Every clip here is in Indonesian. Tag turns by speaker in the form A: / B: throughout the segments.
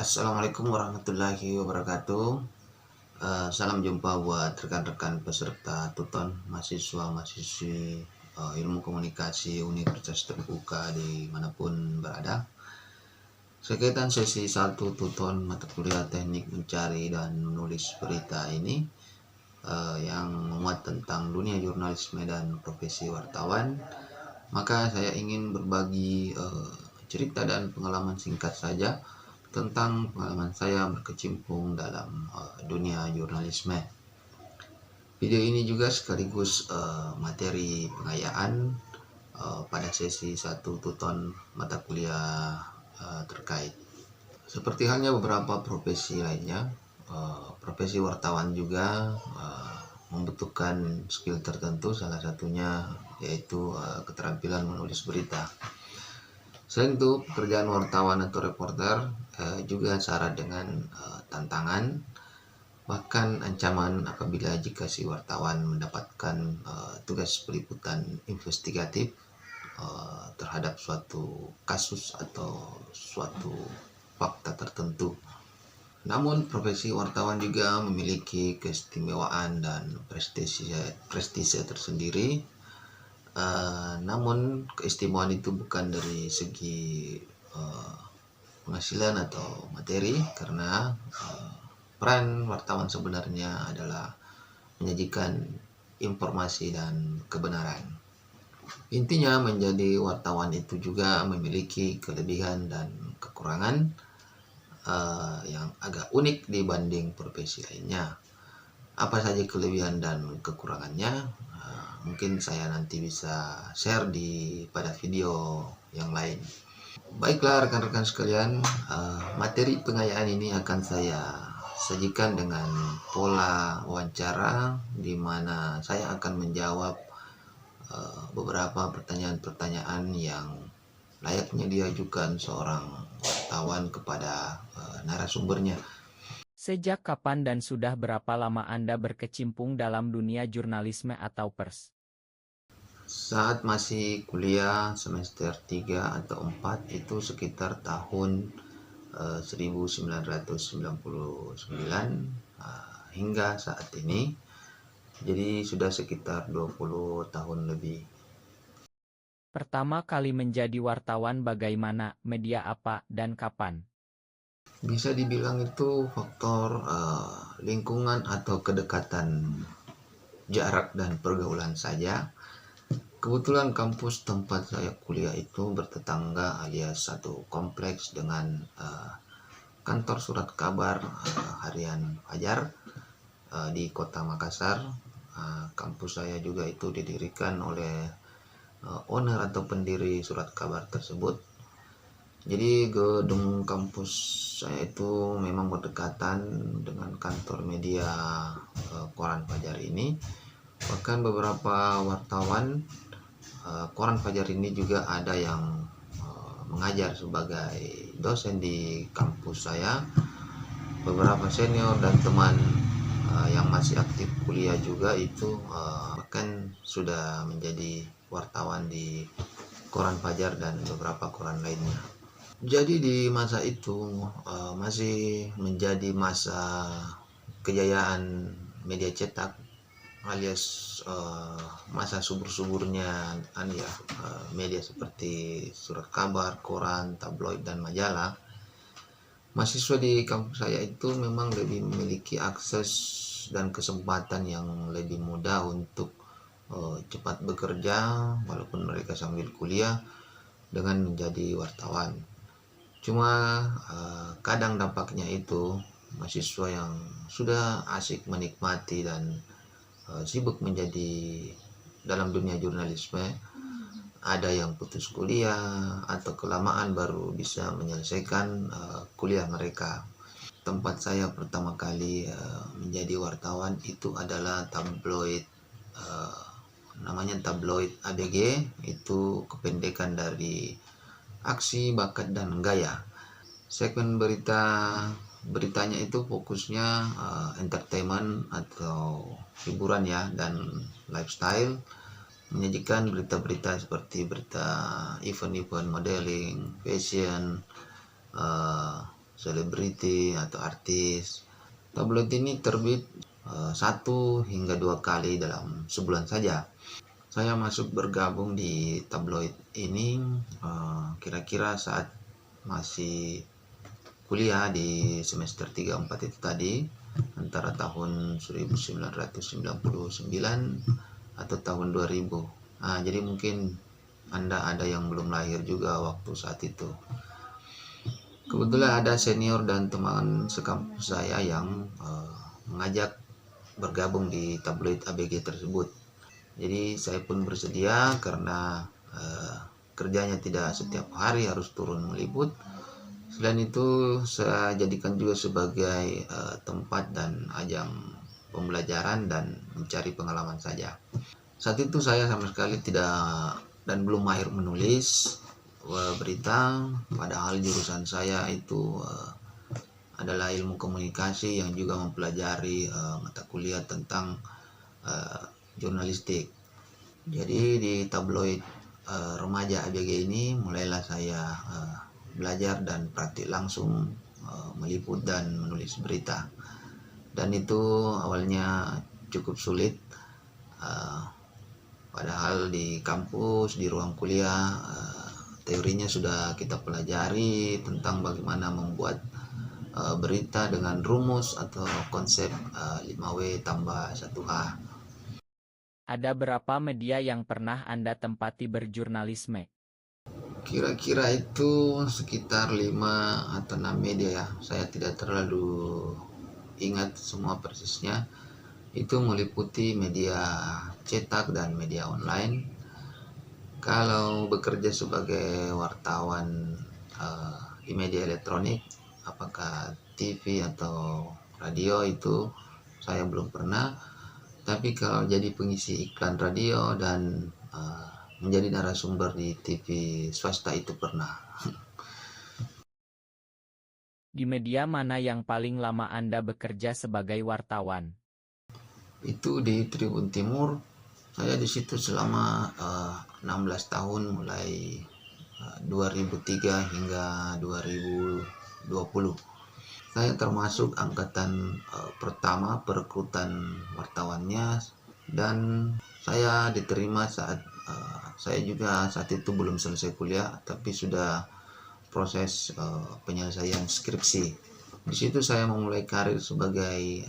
A: Assalamualaikum warahmatullahi wabarakatuh. Salam jumpa buat rekan-rekan peserta Tuton, mahasiswa-mahasiswi ilmu komunikasi Universitas Terbuka dimanapun berada. Sekitar sesi 1 Tuton mata kuliah teknik mencari dan menulis berita ini yang memuat tentang dunia jurnalisme dan profesi wartawan, maka saya ingin berbagi cerita dan pengalaman singkat saja tentang pengalaman saya berkecimpung dalam dunia jurnalisme. Video ini juga sekaligus materi pengayaan pada sesi 1 Tuton mata kuliah terkait. Seperti halnya beberapa profesi lainnya, profesi wartawan juga membutuhkan skill tertentu, salah satunya yaitu keterampilan menulis berita. Selain itu, pekerjaan wartawan atau reporter juga syarat dengan tantangan, bahkan ancaman apabila jika si wartawan mendapatkan tugas peliputan investigatif terhadap suatu kasus atau suatu fakta tertentu. Namun, profesi wartawan juga memiliki keistimewaan dan prestise tersendiri. Namun keistimewaan itu bukan dari segi penghasilan atau materi, karena peran wartawan sebenarnya adalah menyajikan informasi dan kebenaran. Intinya, menjadi wartawan itu juga memiliki kelebihan dan kekurangan yang agak unik dibanding profesi lainnya. Apa saja kelebihan dan kekurangannya? Mungkin saya nanti bisa share pada video yang lain. Baiklah rekan-rekan sekalian, materi pengayaan ini akan saya sajikan dengan pola wawancara, di mana saya akan menjawab beberapa pertanyaan-pertanyaan yang layaknya diajukan seorang wartawan kepada narasumbernya.
B: Sejak kapan dan sudah berapa lama Anda berkecimpung dalam dunia jurnalisme atau pers?
A: Saat masih kuliah semester 3 atau 4, itu sekitar tahun 1999 hingga saat ini. Jadi sudah sekitar 20 tahun lebih.
B: Pertama kali menjadi wartawan bagaimana, media apa, dan kapan?
A: Bisa dibilang itu faktor lingkungan atau kedekatan jarak dan pergaulan saja. Kebetulan kampus tempat saya kuliah itu bertetangga alias satu kompleks dengan kantor surat kabar harian Fajar di kota Makassar. Kampus saya juga itu didirikan oleh owner atau pendiri surat kabar tersebut. Jadi gedung kampus saya itu memang berdekatan dengan kantor media koran Fajar ini. Bahkan beberapa wartawan koran Fajar ini juga ada yang mengajar sebagai dosen di kampus saya. Beberapa senior dan teman yang masih aktif kuliah juga itu bahkan sudah menjadi wartawan di koran Fajar dan beberapa koran lainnya. Jadi di masa itu masih menjadi masa kejayaan media cetak alias masa subur-suburnya media seperti surat kabar, koran, tabloid, dan majalah. Mahasiswa di kampus saya itu memang lebih memiliki akses dan kesempatan yang lebih mudah untuk cepat bekerja walaupun mereka sambil kuliah dengan menjadi wartawan. Cuma kadang dampaknya itu mahasiswa yang sudah asik menikmati dan sibuk menjadi dalam dunia jurnalisme, ada yang putus kuliah atau kelamaan baru bisa menyelesaikan kuliah mereka. Tempat saya pertama kali menjadi wartawan itu adalah tabloid, namanya tabloid ABG, itu kependekan dari Aksi, Bakat, dan Gaya. Segmen beritanya itu fokusnya entertainment atau hiburan ya, dan lifestyle, menyajikan berita-berita seperti berita event-event modeling, fashion, selebriti atau artis. Tabloid ini terbit 1 hingga 2 kali dalam sebulan saja. Saya masuk bergabung di tabloid ini kira-kira saat masih kuliah di semester 3 4 itu tadi, antara tahun 1999 atau tahun 2000. Jadi mungkin Anda ada yang belum lahir juga waktu saat itu. Kebetulan ada senior dan teman sekampus saya yang mengajak bergabung di tabloid ABG tersebut. Jadi saya pun bersedia karena kerjanya tidak setiap hari harus turun meliput. Selain itu saya jadikan juga sebagai tempat dan ajang pembelajaran dan mencari pengalaman saja. Saat itu saya sama sekali tidak dan belum mahir menulis berita, padahal jurusan saya itu adalah ilmu komunikasi yang juga mempelajari mata kuliah tentang jurnalistik. Jadi di tabloid remaja ABG ini mulailah saya belajar dan praktik langsung meliput dan menulis berita. Dan itu awalnya cukup sulit, padahal di kampus, di ruang kuliah, teorinya sudah kita pelajari tentang bagaimana membuat berita dengan rumus atau konsep 5W tambah 1H.
B: Ada berapa media yang pernah Anda tempati berjurnalisme?
A: Kira-kira itu sekitar 5 atau 6 media ya. Saya tidak terlalu ingat semua persisnya. Itu meliputi media cetak dan media online. Kalau bekerja sebagai wartawan di media elektronik, apakah TV atau radio, itu saya belum pernah. Tapi kalau jadi pengisi iklan radio dan menjadi narasumber di TV swasta itu pernah.
B: Di media mana yang paling lama Anda bekerja sebagai wartawan?
A: Itu di Tribun Timur. Saya di situ selama 16 tahun, mulai 2003 hingga 2020. Saya termasuk angkatan pertama perekrutan wartawannya, dan saya diterima saat saya juga saat itu belum selesai kuliah, tapi sudah proses penyelesaian skripsi. Di situ saya memulai karir sebagai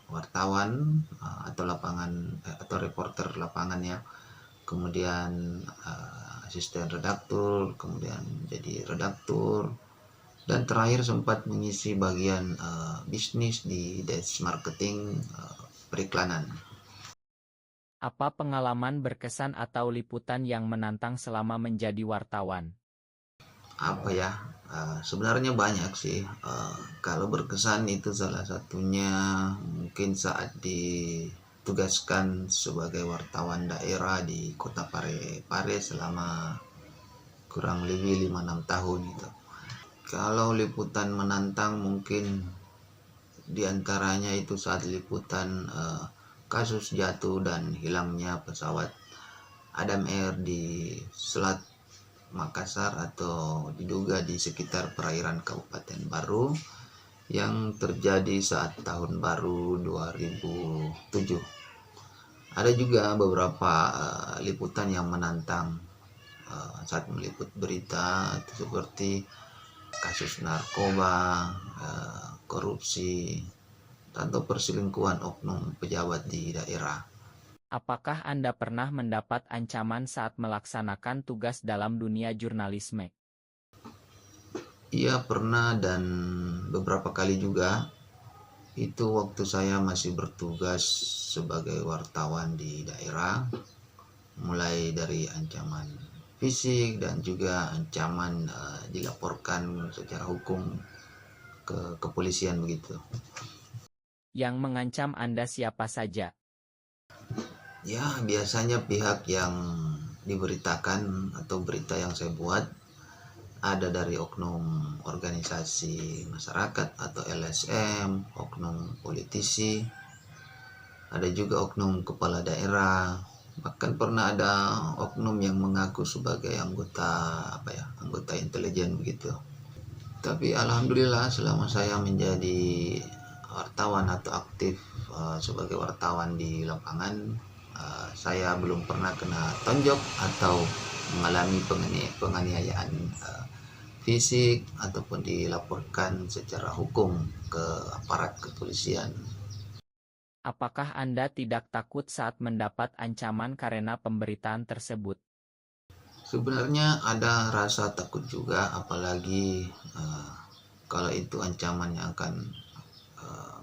A: wartawan atau atau reporter lapangan ya. Kemudian asisten redaktur, kemudian jadi redaktur, dan terakhir sempat mengisi bagian bisnis di desk marketing periklanan.
B: Apa pengalaman berkesan atau liputan yang menantang selama menjadi wartawan?
A: Apa ya, sebenarnya banyak sih. Kalau berkesan itu salah satunya mungkin saat ditugaskan sebagai wartawan daerah di kota Parepare selama kurang lebih 5-6 tahun gitu. Kalau liputan menantang mungkin diantaranya itu saat liputan kasus jatuh dan hilangnya pesawat Adam Air di Selat Makassar, atau diduga di sekitar perairan Kabupaten Baru, yang terjadi saat tahun baru 2007. Ada juga beberapa liputan yang menantang saat meliput berita, seperti kasus narkoba, korupsi, atau perselingkuhan oknum pejabat di daerah.
B: Apakah Anda pernah mendapat ancaman saat melaksanakan tugas dalam dunia jurnalisme?
A: Iya pernah, dan beberapa kali juga. Itu waktu saya masih bertugas sebagai wartawan di daerah, mulai dari ancaman fisik dan juga ancaman dilaporkan secara hukum ke kepolisian begitu.
B: Yang mengancam Anda siapa saja?
A: Ya, biasanya pihak yang diberitakan atau berita yang saya buat ada dari oknum organisasi masyarakat atau LSM, oknum politisi, ada juga oknum kepala daerah, bahkan pernah ada oknum yang mengaku sebagai anggota intelijen begitu. Tapi alhamdulillah selama saya menjadi wartawan atau aktif sebagai wartawan di lapangan, saya belum pernah kena tonjok atau mengalami penganiayaan fisik ataupun dilaporkan secara hukum ke aparat kepolisian.
B: Apakah Anda tidak takut saat mendapat ancaman karena pemberitaan tersebut?
A: Sebenarnya ada rasa takut juga, apalagi kalau itu ancaman yang akan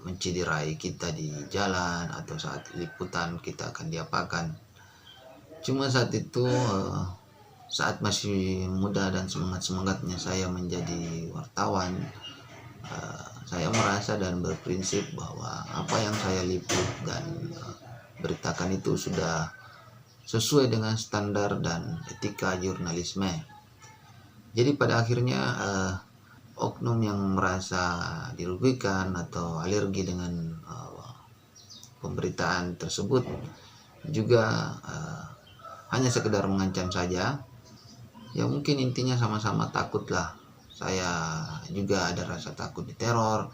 A: menciderai kita di jalan atau saat liputan kita akan diapakan. Cuma saat itu saat masih muda dan semangat-semangatnya saya menjadi wartawan, saya merasa dan berprinsip bahwa apa yang saya liput dan beritakan itu sudah sesuai dengan standar dan etika jurnalisme. Jadi pada akhirnya oknum yang merasa dirugikan atau alergi dengan pemberitaan tersebut juga hanya sekedar mengancam saja. Ya mungkin intinya sama-sama takut lah. Saya juga ada rasa takut diteror.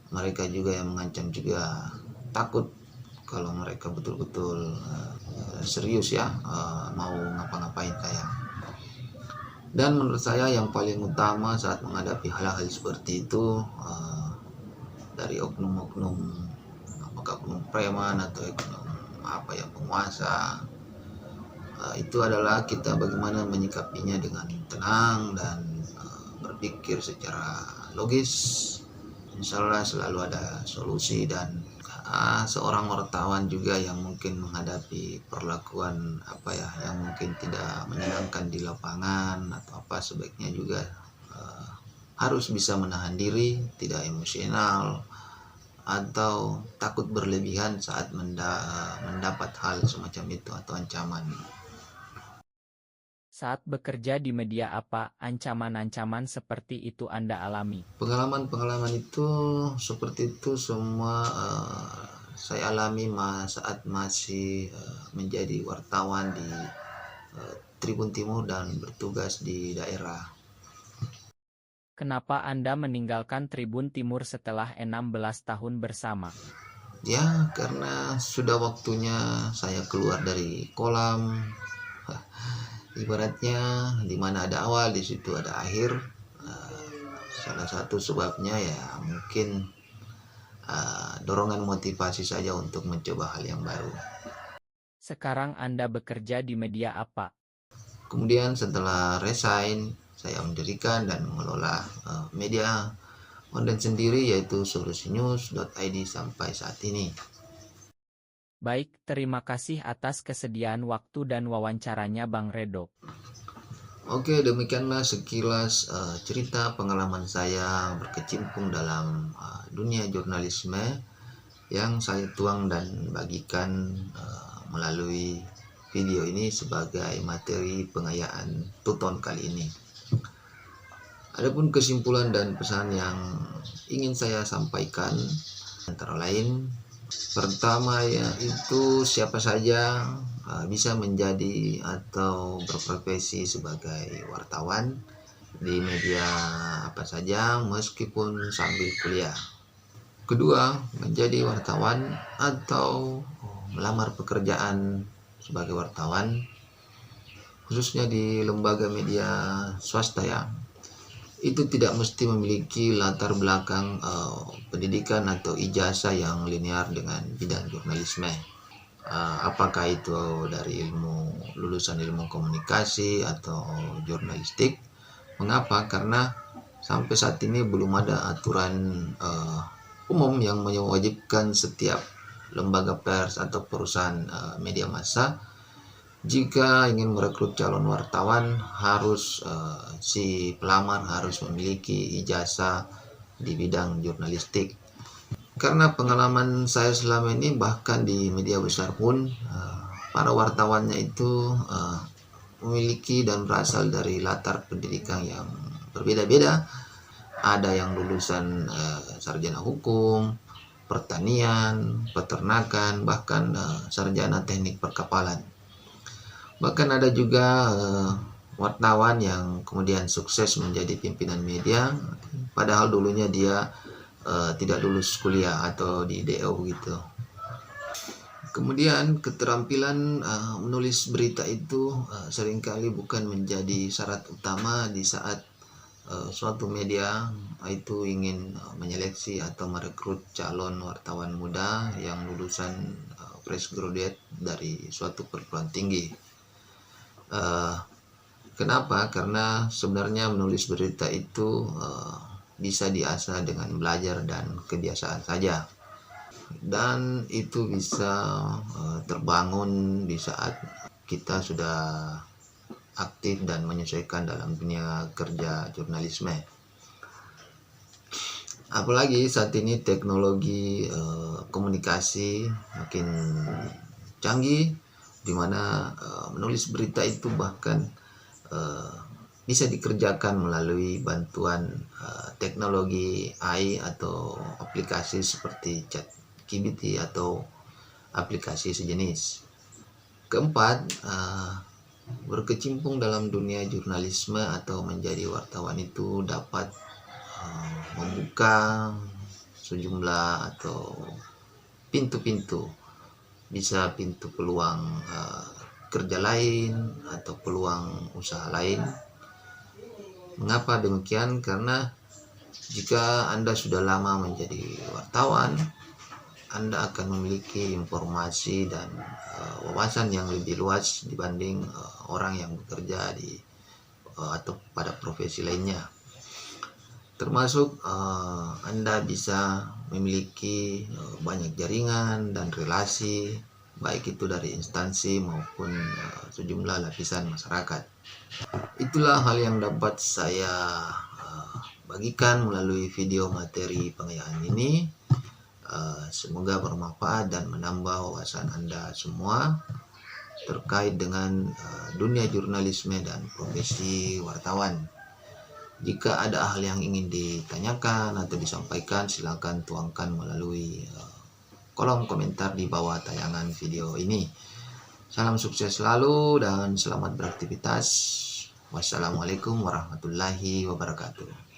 A: Mereka juga yang mengancam juga takut kalau mereka betul-betul serius ya mau ngapa-ngapain saya. Dan menurut saya yang paling utama saat menghadapi hal-hal seperti itu dari oknum-oknum, apakah oknum preman atau oknum penguasa, itu adalah kita bagaimana menyikapinya dengan tenang dan berpikir secara logis. Insya Allah selalu ada solusi. Dan seorang wartawan juga yang mungkin menghadapi perlakuan yang mungkin tidak menyenangkan di lapangan atau sebaiknya juga harus bisa menahan diri, tidak emosional atau takut berlebihan saat mendapat hal semacam itu atau ancaman.
B: Saat bekerja di media apa ancaman-ancaman seperti itu Anda alami?
A: Pengalaman-pengalaman itu seperti itu semua saya alami saat masih menjadi wartawan di Tribun Timur dan bertugas di daerah.
B: Kenapa Anda meninggalkan Tribun Timur setelah 16 tahun bersama?
A: Ya, karena sudah waktunya saya keluar dari kolam. Ibaratnya di mana ada awal, di situ ada akhir. Salah satu sebabnya ya mungkin dorongan motivasi saja untuk mencoba hal yang baru.
B: Sekarang Anda bekerja di media apa?
A: Kemudian setelah resign, saya mendirikan dan mengelola media online sendiri yaitu solusinews.id sampai saat ini.
B: Baik, terima kasih atas kesediaan waktu dan wawancaranya Bang Redo.
A: Oke, demikianlah sekilas cerita pengalaman saya berkecimpung dalam dunia jurnalisme yang saya tuang dan bagikan melalui video ini sebagai materi pengayaan tuton kali ini. Adapun kesimpulan dan pesan yang ingin saya sampaikan antara lain, pertama yaitu siapa saja bisa menjadi atau berprofesi sebagai wartawan di media apa saja meskipun sambil kuliah. Kedua, menjadi wartawan atau melamar pekerjaan sebagai wartawan khususnya di lembaga media swasta ya, itu tidak mesti memiliki latar belakang pendidikan atau ijazah yang linear dengan bidang jurnalisme. Apakah itu dari lulusan ilmu komunikasi atau jurnalistik. Mengapa? Karena sampai saat ini belum ada aturan umum yang mewajibkan setiap lembaga pers atau perusahaan media massa jika ingin merekrut calon wartawan harus si pelamar harus memiliki ijazah di bidang jurnalistik. Karena pengalaman saya selama ini bahkan di media besar pun para wartawannya itu memiliki dan berasal dari latar pendidikan yang berbeda-beda. Ada yang lulusan sarjana hukum, pertanian, peternakan, bahkan sarjana teknik perkapalan. Bahkan ada juga wartawan yang kemudian sukses menjadi pimpinan media, padahal dulunya dia tidak lulus kuliah atau di DO gitu. Kemudian keterampilan menulis berita itu seringkali bukan menjadi syarat utama di saat suatu media itu ingin menyeleksi atau merekrut calon wartawan muda yang lulusan fresh graduate dari suatu perguruan tinggi. Kenapa? Karena sebenarnya menulis berita itu bisa diasah dengan belajar dan kebiasaan saja. Dan itu bisa terbangun di saat kita sudah aktif dan menyesuaikan dalam dunia kerja jurnalisme. Apalagi saat ini teknologi komunikasi makin canggih, di mana menulis berita itu bahkan bisa dikerjakan melalui bantuan teknologi AI atau aplikasi seperti ChatGPT atau aplikasi sejenis. Keempat, berkecimpung dalam dunia jurnalisme atau menjadi wartawan itu dapat membuka sejumlah atau pintu-pintu, bisa pintu peluang kerja lain atau peluang usaha lain. Mengapa demikian? Karena jika Anda sudah lama menjadi wartawan, Anda akan memiliki informasi dan wawasan yang lebih luas dibanding orang yang bekerja di atau pada profesi lainnya. Termasuk Anda bisa memiliki banyak jaringan dan relasi, baik itu dari instansi maupun sejumlah lapisan masyarakat. Itulah hal yang dapat saya bagikan melalui video materi pengayaan ini. Semoga bermanfaat dan menambah wawasan Anda semua terkait dengan dunia jurnalisme dan profesi wartawan. Jika ada hal yang ingin ditanyakan atau disampaikan, silakan tuangkan melalui kolom komentar di bawah tayangan video ini. Salam sukses selalu dan selamat beraktivitas. Wassalamualaikum warahmatullahi wabarakatuh.